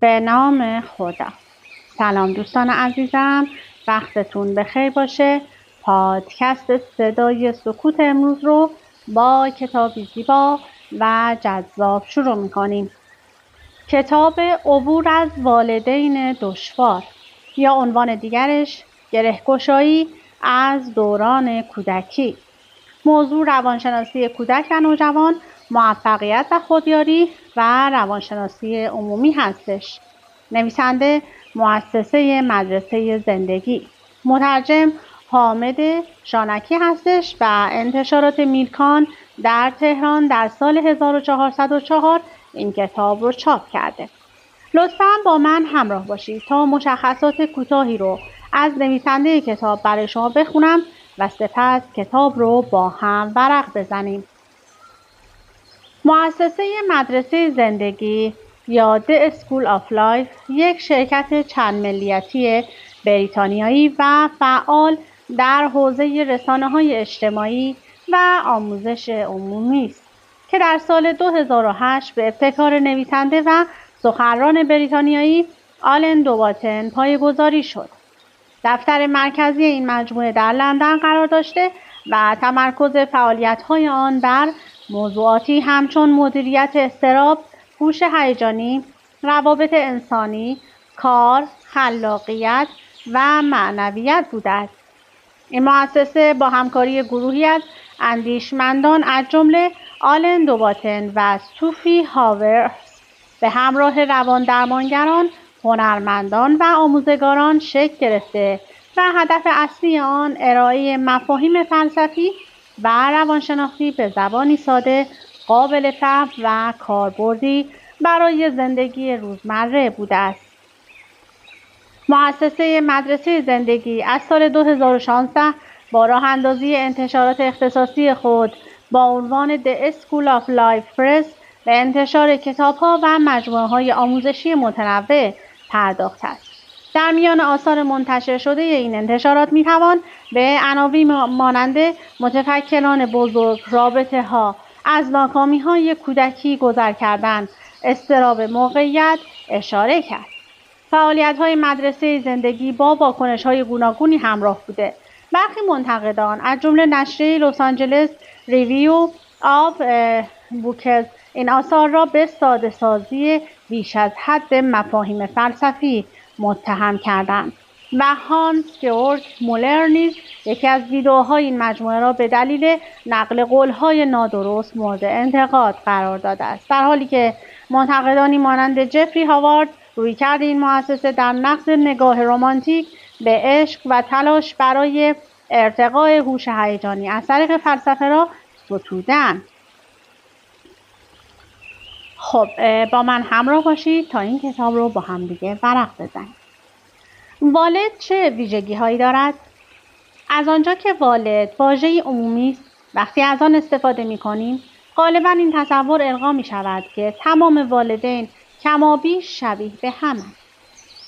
به نام خدا. سلام دوستان عزیزم، وقتتون بخیر باشه. پادکست صدای سکوت امروز رو با کتابی زیبا و جذاب شروع میکنیم. کتاب عبور از والدین دشوار یا عنوان دیگرش گره‌گشایی از دوران کودکی. موضوع روانشناسی کودک و نوجوان، موفقیت و خودیاری و روانشناسی عمومی هستش. نویسنده مؤسسه مدرسه زندگی. مترجم حامد شانکی هستش و انتشارات میلکان در تهران در سال 1404 این کتاب رو چاپ کرده. لطفاً با من همراه باشید تا مشخصات کوتاهی رو از نویسنده کتاب برای شما بخونم و سپس کتاب رو با هم ورق بزنیم. مؤسسه مدرسه زندگی یا The School of Life یک شرکت چند ملیتی بریتانیایی و فعال در حوزه رسانه‌های اجتماعی و آموزش عمومی است که در سال 2008 به ابتکار نویسنده و سخنران بریتانیایی آلن دوباتن پایه‌گذاری شد. دفتر مرکزی این مجموعه در لندن قرار داشته و تمرکز فعالیت‌های آن بر موضوعاتی همچون مدیریت اضطراب، هوش هیجانی، روابط انسانی، کار، خلاقیت و معنویت بوده است. این مؤسسه با همکاری گروهی از اندیشمندان از جمله آلن دوباتن و سوفی هاورس به همراه رواندرمانگران، هنرمندان و آموزگاران شکل گرفته و هدف اصلی آن ارائه مفاهیم فلسفی و روانشناختی به زبانی ساده، قابل فهم و کاربردی برای زندگی روزمره بوده است. مؤسسه مدرسه زندگی از سال 2016 با راه اندازی انتشارات اختصاصی خود با عنوان The School of Life Press به انتشار کتاب‌ها و مجموعه‌های آموزشی متنوع پرداخته است. در میان آثار منتشر شده این انتشارات میتوان به عناوین مانند متفکران بزرگ، رابطه‌ها، از ناکامی‌های کودکی گذر کردن، اضطراب موقعیت اشاره کرد. فعالیت‌های مدرسه زندگی با واکنش‌های گوناگونی همراه بوده. برخی منتقدان از جمله نشریه لس آنجلس ریویو آف بوکس این آثار را به ساده‌سازی بیش از حد مفاهیم فلسفی متهم کردند و هانس گئورگ مولر نیز یکی از ویدئوهای این مجموعه را به دلیل نقل قول‌های نادرست مورد انتقاد قرار داده است، در حالی که منتقدانی مانند جفری هاوارد رویکرد این مؤسسه در نقد نگاه رمانتیک به عشق و تلاش برای ارتقای هوش هیجانی از طریق فلسفه را ستودند. خب با من همراه باشید تا این کتاب رو با هم دیگه ورق بزنیم. والد چه ویژگی هایی دارد؟ از آنجا که والد واژه‌ای عمومی است، وقتی از آن استفاده می کنیم غالبا این تصور القا می شود که تمام والدین کمابیش شبیه به همند.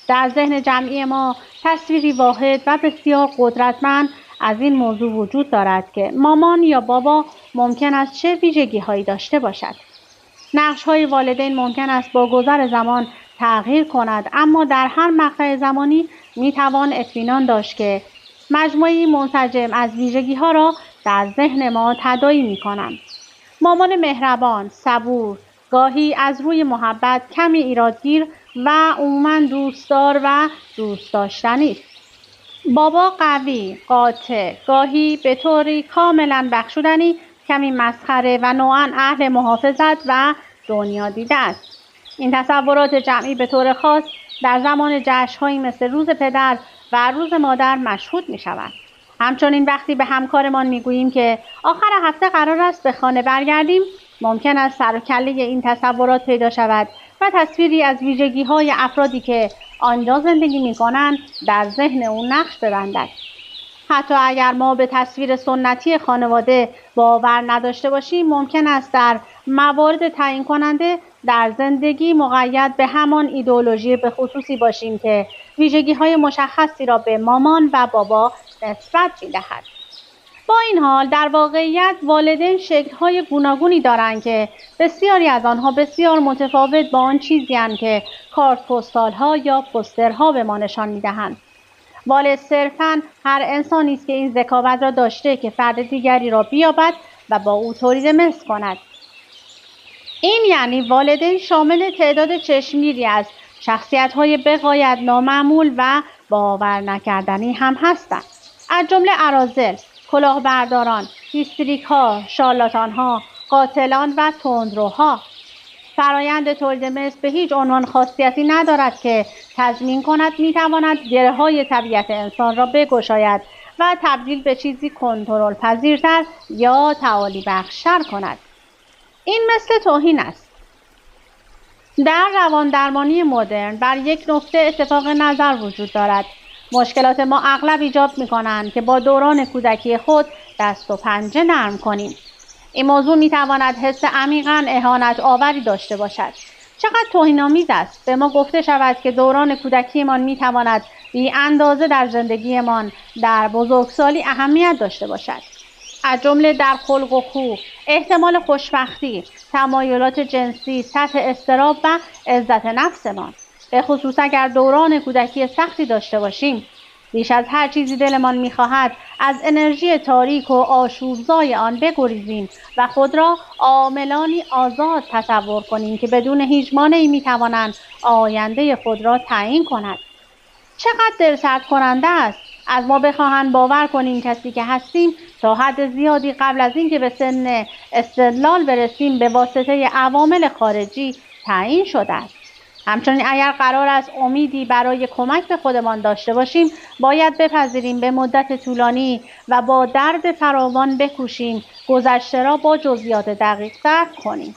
در ذهن جمعی ما تصویری واحد و بسیار قدرتمند از این موضوع وجود دارد که مامان یا بابا ممکن است چه ویژگی هایی داشته باشد. نقش‌های والدین ممکن است با گذر زمان تغییر کند، اما در هر مقطع زمانی میتوان اطمینان داشت که مجموعه‌ای منسجم از ویژگی‌ها را در ذهن ما تداعی می‌کنند. مامان مهربان، صبور، گاهی از روی محبت کمی ایرادگیر و عموماً دوستدار و دوست داشتنی است. بابا قوی، قاطع، گاهی به طوری کاملاً بخشودنی، کمی مسخره و نوعاً اهل محافظت و دنیا دیده است. این تصورات جمعی به طور خاص در زمان جشن‌هایی مثل روز پدر و روز مادر مشهود می‌شوند. همچنین وقتی به همکارمان می‌گوییم که آخر هفته قرار است به خانه برگردیم، ممکن است سر و کله این تصورات پیدا شود و تصویری از ویژگی‌های افرادی که آنجا زندگی می‌کنند در ذهن او نقش ببندد. حتی اگر ما به تصویر سنتی خانواده باور نداشته باشیم، ممکن است در موارد تعیین کننده در زندگی مقید به همان ایدئولوژی به خصوصی باشیم که ویژگی‌های مشخصی را به مامان و بابا نسبت می‌دهد. با این حال در واقعیت والدین شکل‌های گوناگونی دارند که بسیاری از آنها بسیار متفاوت با آن چیزی‌اند که کارت پستال‌ها یا پوسترها به ما نشان می‌دهند. والد صرفاً هر انسانی است که این ذکاوت را داشته که فرد دیگری را بیابد و با او تولید مثل کند. این یعنی والدین شامل تعداد چشمگیری از شخصیت‌های بغایت نامعمول و باور نکردنی هم هستند، از جمله اراذل، کلاهبرداران، هیستریک‌ها، شارلاتان‌ها، قاتلان و تندروها. فرایند تولید مثل به هیچ عنوان خاصیتی ندارد که تضمین کند می‌تواند گره‌های طبیعت انسان را بگشاید و تبدیل به چیزی کنترل پذیرتر یا تعالی بخشتر کند. این مثل توهین است. در رواندرمانی مدرن بر یک نکته اتفاق نظر وجود دارد. مشکلات ما اغلب ایجاب می‌کنند که با دوران کودکی خود دست و پنجه نرم کنیم. این موضوع می‌تواند حس عمیقاً اهانت آوری داشته باشد. چقدر توهین‌آمیز است به ما گفته شود که دوران کودکیمان می‌تواند بی اندازه در زندگیمان در بزرگسالی اهمیت داشته باشد. از جمله در خلق و خو، احتمال خوشبختی، تمایلات جنسی، سطح اضطراب و عزت نفسمان. به خصوص اگر دوران کودکی سختی داشته باشیم، بیش از هر چیزی دلمان می‌خواهد از انرژی تاریک و آشوبزای آن بگریزیم و خود را عاملانی آزاد تصور کنیم که بدون هیچ مانعی می‌توانند آینده خود را تعیین کنند. چقدر دلسرد کننده است از ما بخواهند باور کنیم کسی که هستیم تا حد زیادی قبل از اینکه به سن استدلال برسیم به واسطه عوامل خارجی تعیین شده است. همچنین اگر قرار است امیدی برای کمک به خودمان داشته باشیم، باید بپذیریم به مدت طولانی و با درد فراوان بکوشیم گذشته را با جزئیات دقیق درک کنیم.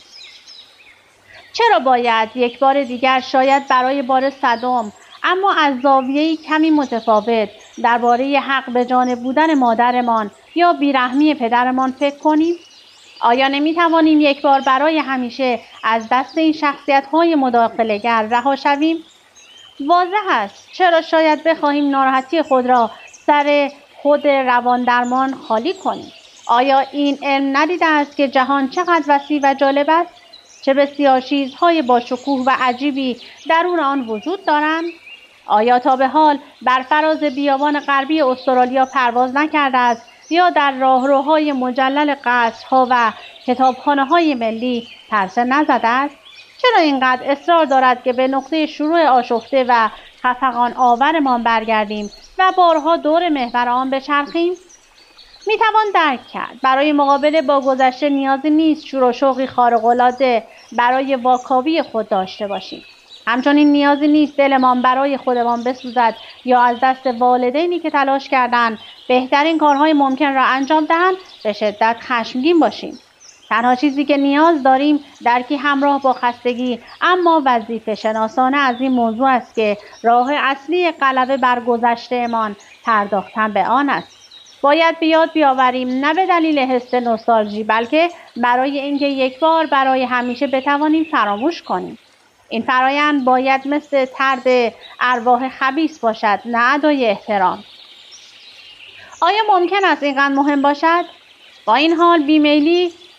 چرا باید یک بار دیگر، شاید برای بار صدم، اما از زاویه‌ای کمی متفاوت، درباره حق به جانب بودن مادرمان یا بیرحمی پدرمان فکر کنیم؟ آیا نمی‌توانیم یک بار برای همیشه از دست این شخصیت‌های مداخله‌گر رها شویم؟ واضح است چرا شاید بخواهیم ناراحتی خود را سر خود رواندرمان خالی کنیم. آیا این علم ندیده است که جهان چقدر وسیع و جالب است؟ چه بسیار چیزهای با شکوه و عجیبی درون آن وجود دارند؟ آیا تا به حال بر فراز بیابان غربی استرالیا پرواز نکرده است یا در راهروهای مجلل قصرها و کتابخانه‌های ملی پرسه نزده است؟ چرا اینقدر اصرار دارد که به نقطه شروع آشفته و خفقان آورمان برگردیم و بارها دور محور آن بچرخیم؟ میتوان درک کرد برای مقابله با گذشته نیازی نیست شور و شوقی خارق‌العاده برای واکاوی خود داشته باشیم. همچنین نیازی نیست دلمان برای خودمان بسوزد یا از دست والدینی که تلاش کردند بهترین کارهای ممکن را انجام دهند به شدت خشمگین باشیم. تنها چیزی که نیاز داریم درکی همراه با خستگی اما وظیفه شناسانه از این موضوع است که راه اصلی غلبه بر گذشته‌مان پرداختن به آن است. باید به یاد بیاوریم نه به دلیل حس نوستالژی بلکه برای اینکه یک بار برای همیشه بتوانیم فراموش کنیم. این فرایند باید مثل طرد ارواح خبیث باشد، نه ادای احترام. آیا ممکن است اینقدر مهم باشد؟ با این حال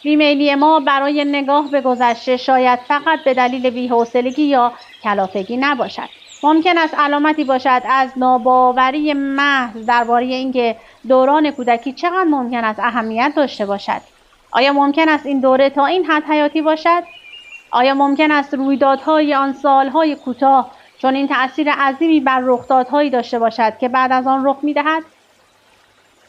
بیمیلی ما برای نگاه به گذشته شاید فقط به دلیل بی‌حوصلگی یا کلافگی نباشد. ممکن است علامتی باشد از ناباوری محض درباره اینکه دوران کودکی چقدر ممکن است اهمیت داشته باشد. آیا ممکن است این دوره تا این حد حیاتی باشد؟ آیا ممکن است رویدادهای آن سالهای کوتاه چون این تأثیر عظیمی بر رخدادهایی داشته باشد که بعد از آن رخ می‌دهد؟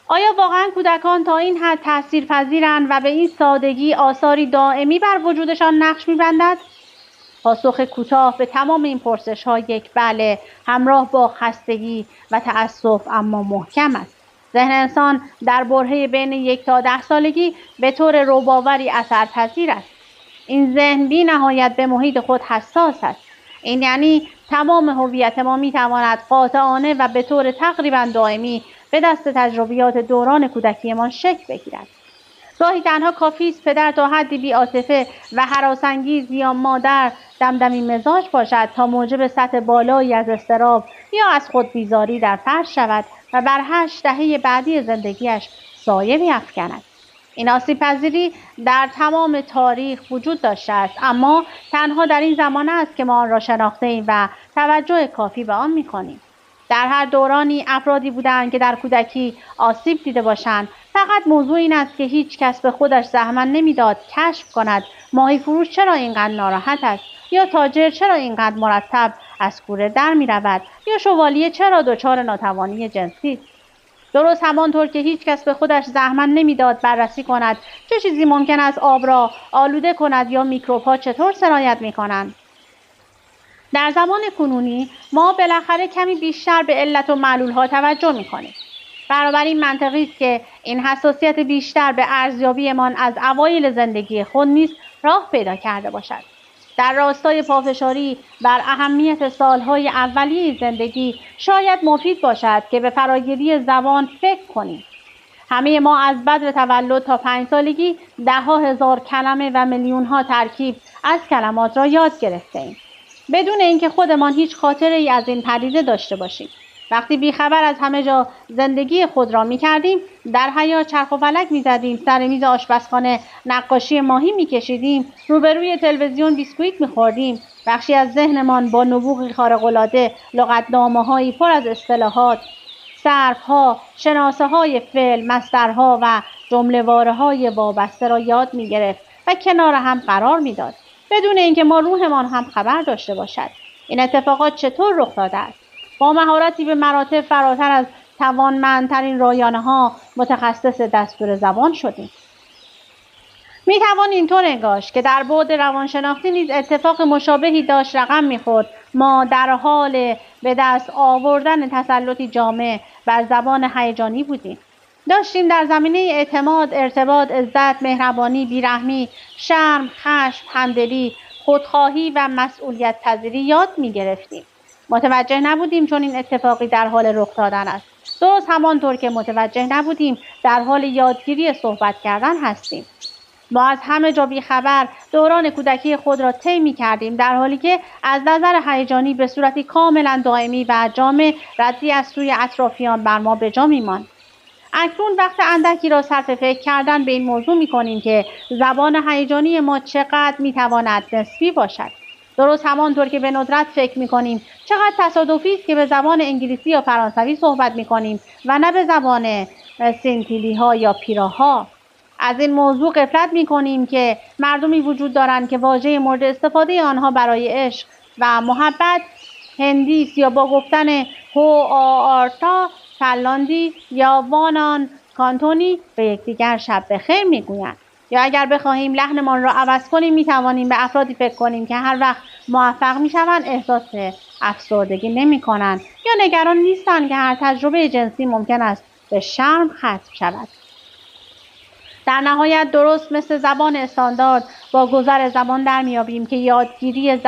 آیا واقعاً کودکان تا این حد تأثیرپذیرند و به این سادگی آثاری دائمی بر وجودشان نقش می‌بندد؟ پاسخ کوتاه به تمام این پرسش‌ها یک بله، همراه با خستگی و تأسف اما محکم است. ذهن انسان در برهه بین 1 تا 10 سالگی به طور رباوری اثرپذیر است. این ذهن بی نهایت به محیط خود حساس است. این یعنی تمام هویت ما می‌تواند قاطعانه و به طور تقریباً دائمی به دست تجربیات دوران کودکیمان شکل بگیرد. گاهی تنها کافی است پدر تا حدی بی‌عاطفه و هراس‌انگیز یا مادر دمدمی مزاج باشد تا موجب سطح بالایی از اضطراب یا از خود بیزاری در فرد شود و بر 8 دهه بعدی زندگیش سایه بیفکند. این آسیب پذیری در تمام تاریخ وجود داشته است، اما تنها در این زمانه است که ما آن را شناخته ایم و توجه کافی به آن می‌کنیم. در هر دورانی افرادی بودند که در کودکی آسیب دیده باشند. فقط موضوع این است که هیچ کس به خودش زحمت نمیداد کشف کند ماهی فروش چرا اینقدر ناراحت است، یا تاجر چرا اینقدر مرتب از کوره در می رود، یا شوالیه چرا دچار ناتوانی جنسی است. درست همانطور که هیچ کس به خودش زحمت نمیداد بررسی کند چه چیزی ممکن است آب را آلوده کند یا میکروب‌ها چطور سرایت می‌کنند. در زمان کنونی ما بالاخره کمی بیشتر به علت و معلول‌ها توجه می‌کنیم. بنابراین منطقی است که این حساسیت بیشتر به ارزیابیمان از اوایل زندگی خود نیز راه پیدا کرده باشد. در راستای پافشاری بر اهمیت سالهای اولیه زندگی شاید مفید باشد که به فراگیری زبان فکر کنیم. همه ما از بدو تولد تا 5 سالگی 10,000 کلمه و میلیون‌ها ترکیب از کلمات را یاد گرفته‌ایم، بدون اینکه خودمان هیچ خاطره‌ای از این پدیده داشته باشیم. وقتی بیخبر از همه جا زندگی خود را می‌کردیم، در حیاط چرخ و فلک می‌زدیم، سر میز آشپزخانه نقاشی ماهی می‌کشیدیم، روبروی تلویزیون بیسکویت می‌خوردیم، بخشی از ذهنمان با نبوغی خارق‌العاده لغتنامه‌هایی پر از اصطلاحات، صرف‌ها، شناسه‌های فعل، مصدرها و جمله‌واره‌های وابسته را یاد می‌گرفت و کنار هم قرار می‌داد، بدون اینکه ما روحمان هم خبر داشته باشد. این اتفاقات چطور رخ داده است؟ با مهارتی به مراتب فراتر از توانمندترین رایانه‌ها متخصص دستور زبان شدیم. میتوان اینطور انگاشت که در بعد روانشناختی نیز اتفاق مشابهی داشت رقم میخورد. ما در حال به دست آوردن تسلطی جامع بر زبان هیجانی بودیم. داشتیم در زمینه اعتماد، ارتباط، عزت، مهربانی، بیرحمی، شرم، خشم، همدلی، خودخواهی و مسئولیت پذیری یاد میگرفتیم. متوجه نبودیم چون این اتفاقی در حال رخ دادن است. درست همانطور که متوجه نبودیم در حال یادگیری صحبت کردن هستیم. ما از همه جا بیخبر دوران کودکی خود را طی می‌کردیم، در حالی که از نظر هیجانی به صورتی کاملا دائمی و جامع ردی از سوی اطرافیان بر ما به جا می‌ماند. اکنون وقت اندکی را صرف فکر کردن به این موضوع می‌کنیم که زبان هیجانی ما چقدر می‌تواند نسبی باشد. درست همانطور که به ندرت فکر می‌کنیم چقدر تصادفی است که به زبان انگلیسی یا فرانسوی صحبت می‌کنیم و نه به زبان سینتیلی‌ها یا پیراها. از این موضوع غفلت می‌کنیم که مردمی وجود دارند که واژه مورد استفاده آنها برای عشق و محبت هندی است، یا با گفتن هو آرتا تایلندی یا وانان کانتونی به یکدیگر شب بخیر میگویند. یا اگر بخواهیم لحنمان را عوض کنیم میتوانیم به افرادی فکر کنیم که هر وقت موفق میشوند احساس افسردگی نمی‌کنند یا نگران نیستند که هر تجربه جنسی ممکن است به شرم ختم شود. در نهایت درست مثل زبان استاندارد با گذر زمان در میابیم که یادگیری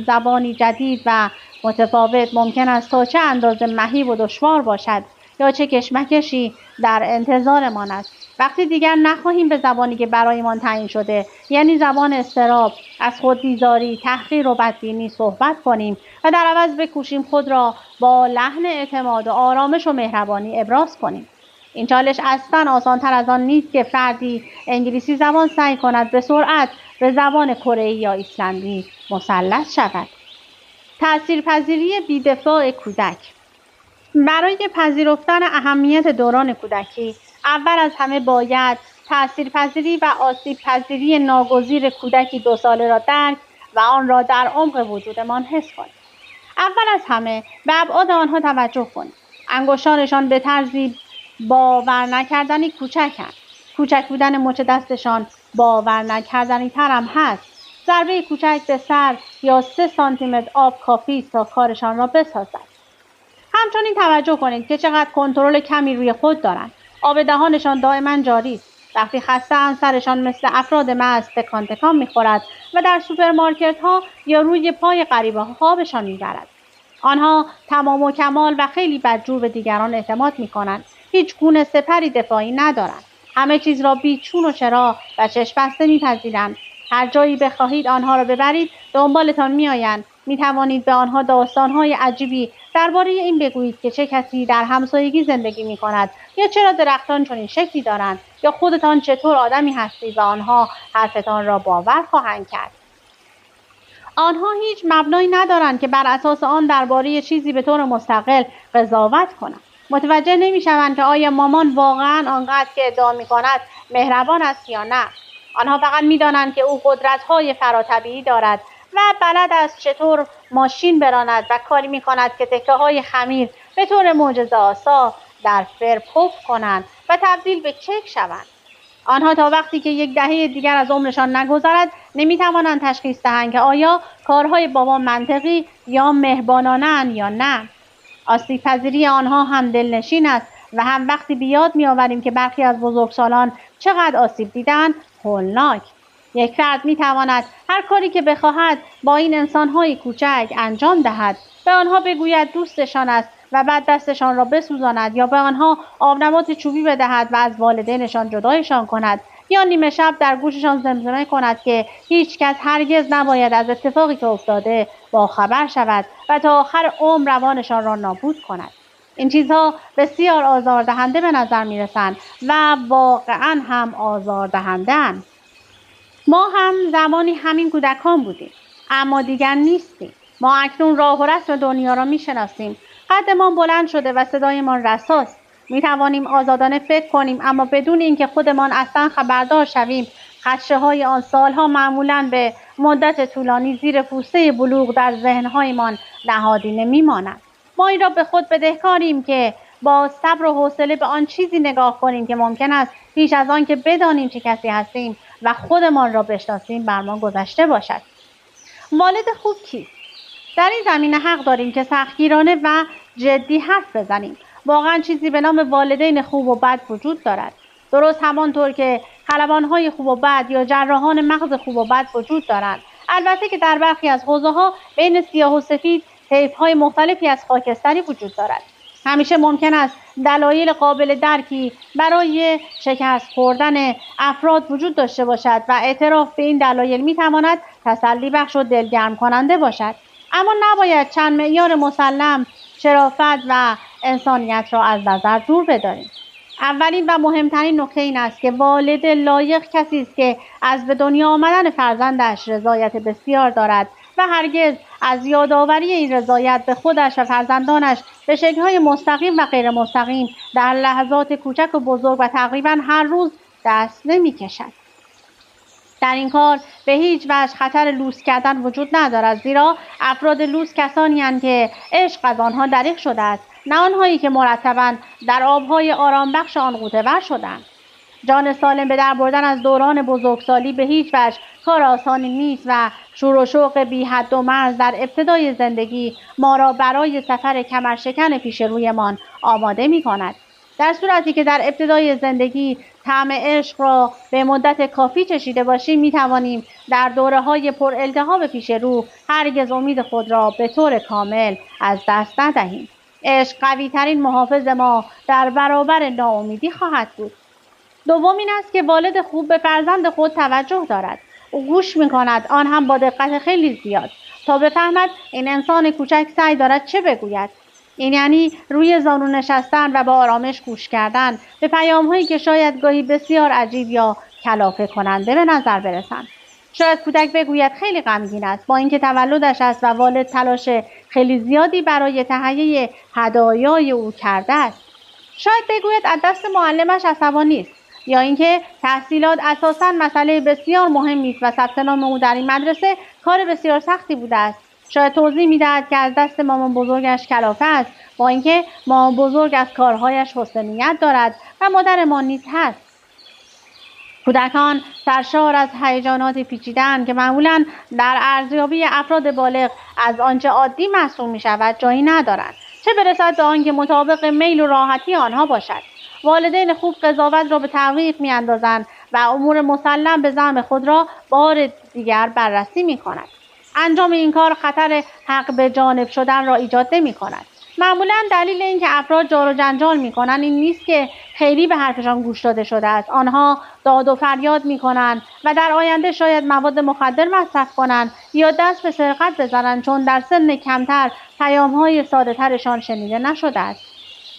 زبانی جدید و متفاوت ممکن است تا چه اندازه مهیب و دشوار باشد یا چه کشمکشی در انتظارمان است. وقتی دیگر نخواهیم به زبانی که برایمان تعیین شده، یعنی زبان اضطراب، از خودبیزاری، تحقیر و بدبینی صحبت کنیم و در عوض بکوشیم خود را با لحن اعتماد و آرامش و مهربانی ابراز کنیم. این چالش اصلا آسان‌تر از آن نیست که فردی انگلیسی زبان سعی کند به سرعت به زبان کره‌ای یا ایسلندی مسلط شود. تأثیرپذیری بی‌دفاع کودک. برای پذیرفتن اهمیت دوران کودکی، اول از همه باید تأثیرپذیری و آسیب‌پذیری ناگزیر کودکی 2 ساله را درک و آن را در عمق وجودمان حس کنیم. اول از همه به ابعاد آنها توجه کنیم. انگشتانشان به طرزی باور نکردنی کوچکند. کوچک بودن مچ دستشان باور نکردنی ترم هست. ضربه کوچک به سر یا 3 سانتیمتر آب کافی است تا کارشان را بسازد. همچنین توجه کنید که چقدر کنترل کمی روی خود دارند. آب دهانشان دائما جاری است. وقتی خسته‌اند سرشان مثل افراد مست تکان تکان می‌خورد و در سوپرمارکت‌ها یا روی پای غریبه‌ها خوابشان می‌برد. آنها تمام و کمال و خیلی بدجور به دیگران اعتماد می‌کنند. هیچ گونه سپری دفاعی ندارند. همه چیز را بی چون و چرا و چشم بسته می‌پذیرند. هر جایی بخواهید آنها را ببرید دنبالتان می‌آیند. می توانید به آنها داستان‌های عجیبی درباره این بگویید که چه کسی در همسایگی زندگی می کند یا چرا درختان چنین شکلی دارند یا خودتان چطور آدمی هستید و آنها حرفتان را باور خواهند کرد. آنها هیچ مبنایی ندارند که بر اساس آن درباره چیزی به طور مستقل قضاوت کنند. متوجه نمی‌شوند که آیا مامان واقعاً آنقدر که ادعا می‌کند مهربان است یا نه. آنها فقط می‌دانند که او قدرت‌های فراتبیعی دارد و بلد است چطور ماشین براند و کاری می‌کند که تکه‌های خمیر به طور معجزه‌آسا در فر پف کنند و تبدیل به کیک شوند. آنها تا وقتی که یک دهه دیگر از عمرشان نگذرد نمی‌توانند تشخیص دهند که آیا کارهای بابا منطقی یا مهربانانه‌اند یا نه. آسیب‌پذیری آنها هم دلنشین است و هم وقتی بیاد می‌آوریم که برخی از بزرگسالان چقدر آسیب دیدند هولناک. یک فرد می‌تواند هر کاری که بخواهد با این انسان‌های کوچک انجام دهد، به آنها بگوید دوستشان است و بعد دستشان را بسوزاند یا به آنها آبنبات چوبی بدهد و از والدینشان جدایشان کند یا نیمه شب در گوششان زمزمه کند که هیچ کس هرگز نباید از اتفاقی که افتاده باخبر شود و تا آخر عمر روانشان را نابود کند. این چیزها بسیار آزاردهنده به نظر می‌رسند و واقعاً هم آزاردهنده‌اند. ما هم زمانی همین کودکان بودیم، اما دیگر نیستیم. ما اکنون راه و رسم دنیا را می‌شناسیم. قدمان بلند شده و صدایمان رساست. می‌توانیم آزادانه فکر کنیم، اما بدون اینکه خودمان اصلا خبردار شویم. خدشه‌های آن سالها معمولاً به مدت طولانی زیر پوسته بلوغ در ذهن‌هایمان نهادینه می‌مانند. ما این را به خود بدهکاریم که با صبر و حوصله به آن چیزی نگاه کنیم که ممکن است پیش از آن که بدانیم چه کسی هستیم و خودمان را بشناسیم بر ما گذشته باشد. والد خوب کیست؟ در این زمینه حق داریم که سختگیرانه و جدی حرف بزنیم. واقعا چیزی به نام والدین خوب و بد وجود دارد. درست همانطور که خلبان‌های خوب و بد یا جراحان مغز خوب و بد وجود دارند. البته که در برخی از حوزه‌ها بین سیاه و سفید طیف‌های مختلفی از خاکستری وجود دارد. همیشه ممکن است دلایل قابل درکی برای شکست خوردن افراد وجود داشته باشد و اعتراف به این دلایل می‌تواند تسلی بخش و دلگرم کننده باشد. اما نباید چند معیار مسلم، شرافت و انسانیت را از نظر دور بداریم. اولین و مهمترین نکته این است که والد لایق کسی است که از به دنیا آمدن فرزندش رضایت بسیار دارد و هرگز از یادآوری این رضایت به خودش و فرزندانش به شکل‌های مستقیم و غیر مستقیم در لحظات کوچک و بزرگ و تقریباً هر روز دست نمی‌کشد. در این کار به هیچ وجه خطر لوس کردن وجود ندارد، زیرا افراد لوس کسانی هستند که عشق از آنها دریغ شده است، نه آنهایی که مرتباً در آبهای آرام بخش آن غوطه‌ور شدند. جان سالم به در بردن از دوران بزرگسالی به هیچ وجه کار آسانی نیست و شور و شوق بی حد و مرز در ابتدای زندگی ما را برای سفر کمرشکن پیش رویمان آماده می کند. در صورتی که در ابتدای زندگی طعم عشق را به مدت کافی چشیده باشیم می توانیم در دوره‌های پر التهاب پیش رو هرگز امید خود را به طور کامل از دست ندهیم. عشق قوی ترین محافظ ما در برابر ناامیدی خواهد بود. دوم این است که والد خوب به فرزند خود توجه دارد. او گوش می‌کند، آن هم با دقت خیلی زیاد، تا بفهمد این انسان کوچک سعی دارد چه بگوید. این یعنی روی زانو نشستن و با آرامش گوش کردن به پیام‌هایی که شاید گاهی بسیار عجیب یا کلافه کننده به نظر برسند. شاید کودک بگوید خیلی غمگین است، با اینکه تولدش است و والد تلاش خیلی زیادی برای تهیه هدایای او کرده است. شاید بگوید از دست معلمش عصبانی است، یا اینکه تحصیلات اساساً مسئله بسیار مهمی است و ثبت نام او در این مدرسه کار بسیار سختی بوده است. شاید توضیح می‌دهد که از دست مامان بزرگش کلافه است، با اینکه مامان بزرگ از کارهایش حسن نیت دارد و مادرمان نیز هست. کودکان سرشار از هیجانات پیچیده‌اند که معمولاً در ارزیابی افراد بالغ از آنچه عادی محسوب می‌شود جایی ندارند، چه برسد به آنکه مطابق میل و راحتی آنها باشد. والدین خوب قضاوت را به تعویق می‌اندازند و امور مسلم به زعم خود را بار دیگر بررسی می‌کنند. انجام این کار خطر حق به جانب شدن را ایجاد نمی‌کند. معمولاً دلیل اینکه افراد جار و جنجال می‌کنند این نیست که خیلی به حرفشان گوش داده شده است. آنها داد و فریاد می‌کنند و در آینده شاید مواد مخدر مصرف کنند یا دست به سرقت بزنند، چون در سن کمتر پیام‌های ساده‌ترشان شنیده نشده است.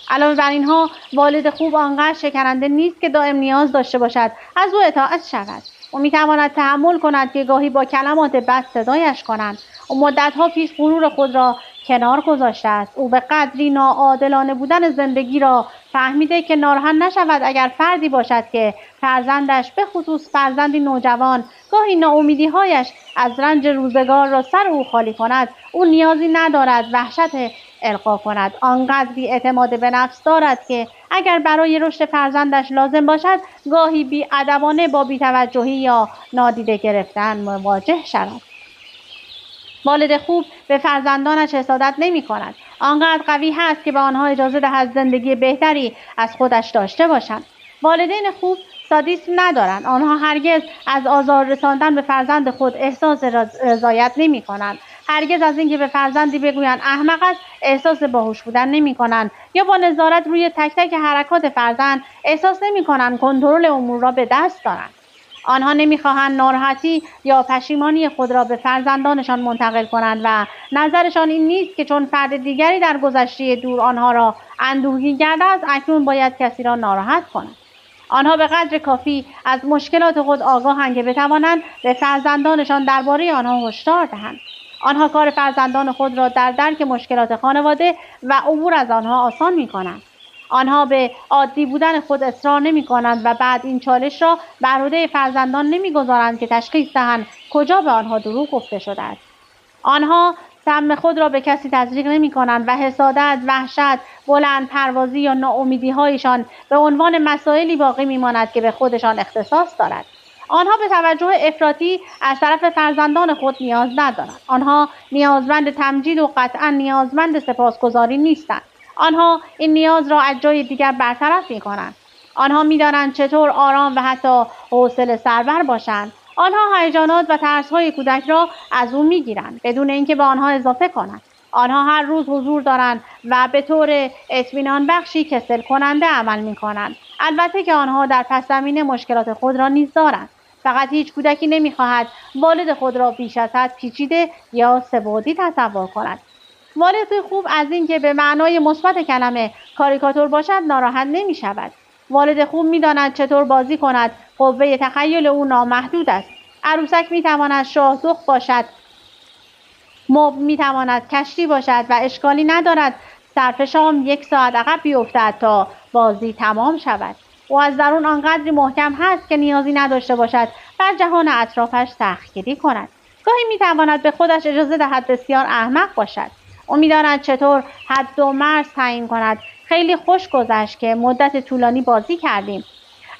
علاوه بر اینها والد خوب آنقدر شکننده نیست که دائم نیاز داشته باشد از او اطاعت شود. او میتواند تحمل کند که گاهی با کلمات بد صدایش کنند. او مدتها پیش غرور خود را کنار گذاشته است. او به قدری ناعادلانه بودن زندگی را فهمیده که ناراحت نشود اگر فردی باشد که فرزندش، به خصوص فرزندی نوجوان، گاهی ناامیدی‌هایش از رنج روزگار را سر او خالی کند. او نیازی ندارد وحشت القا کند. آنقدری اعتماد به نفس دارد که اگر برای رشد فرزندش لازم باشد گاهی بی‌ادبانه با بی‌توجهی یا نادیده گرفتن مواجه شود. والد خوب به فرزندانش حسادت نمی کند. آنقدر قوی هست که به آنها اجازه دهد زندگی بهتری از خودش داشته باشند. والدین خوب سادیسم ندارند. آنها هرگز از آزار رساندن به فرزند خود احساس رضایت نمی کنند. هرگز از اینکه به فرزندی بگویند احمق است احساس باهوش بودن نمی کنند، یا با نظارت روی تک تک حرکات فرزند احساس نمی کنند کنترل امور را به دست دارند. آنها نمی‌خواهند ناراحتی یا پشیمانی خود را به فرزندانشان منتقل کنند و نظرشان این نیست که چون فرد دیگری در گذشته دور آنها را اندوهگین کرده است اکنون باید کسی را ناراحت کنند. آنها به قدر کافی از مشکلات خود آگاهند که بتوانند به فرزندانشان درباره آنها هشدار دهند. آنها کار فرزندان خود را در درک مشکلات خانواده و عبور از آنها آسان می‌کنند. آنها به عادی بودن خود اصرار نمی کنند و بعد این چالش را بر عهده فرزندان نمی گذارند که تشخیص دهند کجا به آنها دروغ گفته شده است. آنها سهم خود را به کسی تزریق نمی کنند و حسادت، وحشت، بلند پروازی یا ناامیدی هایشان به عنوان مسائلی باقی می ماند که به خودشان اختصاص دارد. آنها به توجه افراطی از طرف فرزندان خود نیاز ندارند. آنها نیازمند تمجید و قطعا نیازمند سپاسگزاری نیستند. آنها این نیاز را از جای دیگر برطرف می کنند. آنها می دانند چطور آرام و حتی حوصله سربر باشند. آنها هیجانات و ترس‌های کودک را از او می گیرند بدون اینکه به آنها اضافه کنند. آنها هر روز حضور دارند و به طور اطمینان بخشی کسل کننده عمل می کنند. البته که آنها در پس زمینه مشکلات خود را نیز دارند. فقط هیچ کودکی نمی خواهد والد خود را بیش از حد پیچیده یا سه‌بعدی تصور کند. والد خوب از اینکه به معنای مثبت کلمه کاریکاتور باشد ناراحت نمی شود. والد خوب می داند چطور بازی کند. قوه تخیل او نامحدود است. عروسک می تواند شاه دخت باشد. مبل می تواند کشتی باشد و اشکالی ندارد صرف شام 1 ساعت عقب بیفتد تا بازی تمام شود. او از درون آنقدری محکم هست که نیازی نداشته باشد بر جهان اطرافش سختگیری کند. گاهی می تواند به خودش اجازه دهد بسیار احمق باشد. او می‌داند چطور حد و مرز تعیین کند. خیلی خوش گذشت که مدت طولانی بازی کردیم،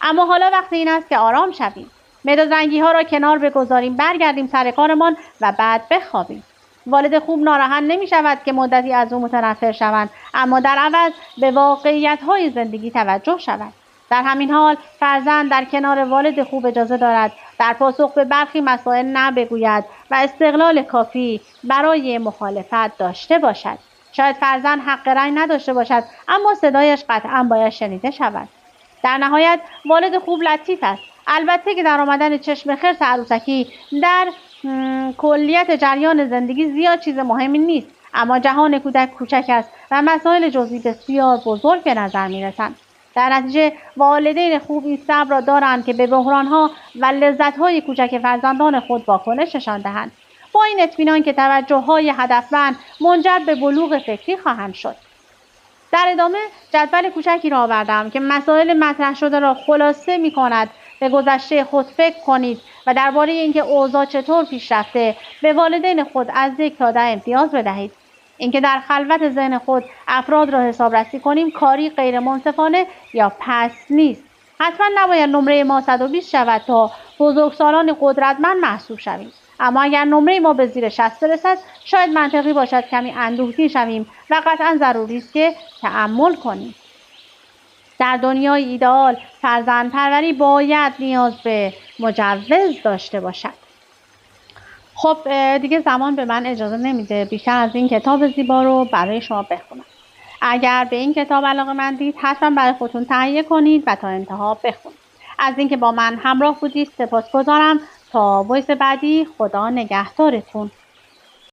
اما حالا وقت این است که آرام شویم. مدادرنگی‌ها را کنار بگذاریم، برگردیم سر کارمان و بعد بخوابیم. والد خوب ناراحت نمی‌شود که مدتی از او متنفر شوند، اما در عوض به واقعیت‌های زندگی توجه شود. در همین حال فرزند در کنار والد خوب اجازه دارد در پاسخ به برخی مسائل نه بگوید و استقلال کافی برای مخالفت داشته باشد. شاید فرزند حق رأی نداشته باشد، اما صدایش قطعاً باید شنیده شود. در نهایت والد خوب لطیف است. البته که در آمدن چشم خرس عروسکی در کلیت جریان زندگی زیاد چیز مهمی نیست، اما جهان کودک کوچک است و مسائل جزئی بسیار بزرگ به نظر می‌رسند. در نتیجه والدین خوب این صبر را دارند که به بحران‌ها و لذت‌های کوچک فرزندان خود واکنش نشان دهند، با این اطمینان که توجه‌های هدفمند منجر به بلوغ فکری خواهند شد. در ادامه جدول کوچکی را آوردم که مسائل مطرح شده را خلاصه می‌کند. به گذشته خود فکر کنید و درباره اینکه اوضاع چطور پیش رفته به والدین خود از 1 تا 10 امتیاز بدهید. اینکه در خلوت ذهن خود افراد را حسابرسی کنیم کاری غیر منصفانه یا پست نیست. حتما نباید نمره ما 120 شود تا بزرگسالان قدرتمند محسوب شویم، اما اگر نمره ما به زیر 60 برسد شاید منطقی باشد کمی اندوهگین شویم و قطعا ضروری است که تأمل کنیم. در دنیای ایدئال فرزند پروری باید نیاز به مجوز داشته باشد. خب دیگه زمان به من اجازه نمیده بیشتر از این کتاب زیبا رو برای شما بخونم. اگر به این کتاب علاقه‌مندید حتما برای خودتون تهیه کنید و تا انتها بخونید. از اینکه با من همراه بودید سپاسگزارم. تا وایس بعدی، خدا نگهدارتون.